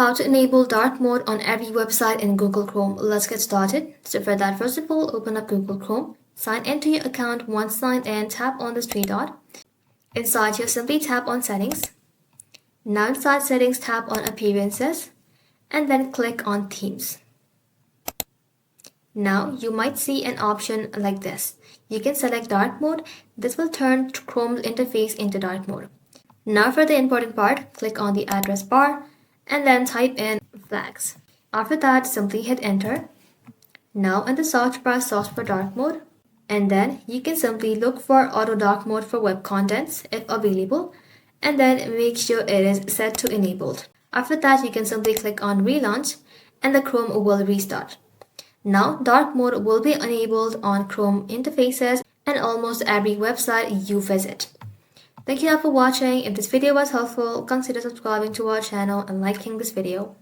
How to enable dark mode on every website in Google Chrome. Let's get started. So for that, first of all, open up Google Chrome. Sign into your account. Once signed in, tap on this three dot. Inside here, simply tap on Settings. Now inside Settings, tap on Appearances and then click on Themes. Now you might see an option like this. You can select dark mode. This will turn Chrome's interface into dark mode. Now for the important part, click on the address bar and then type in flags. After that, simply hit enter. Now in the search bar, search for dark mode. And then you can simply look for auto dark mode for web contents if available. And then make sure it is set to enabled. After that, you can simply click on Relaunch and the Chrome will restart. Now dark mode will be enabled on Chrome interfaces and almost every website you visit. Thank you all for watching. If this video was helpful, consider subscribing to our channel and liking this video.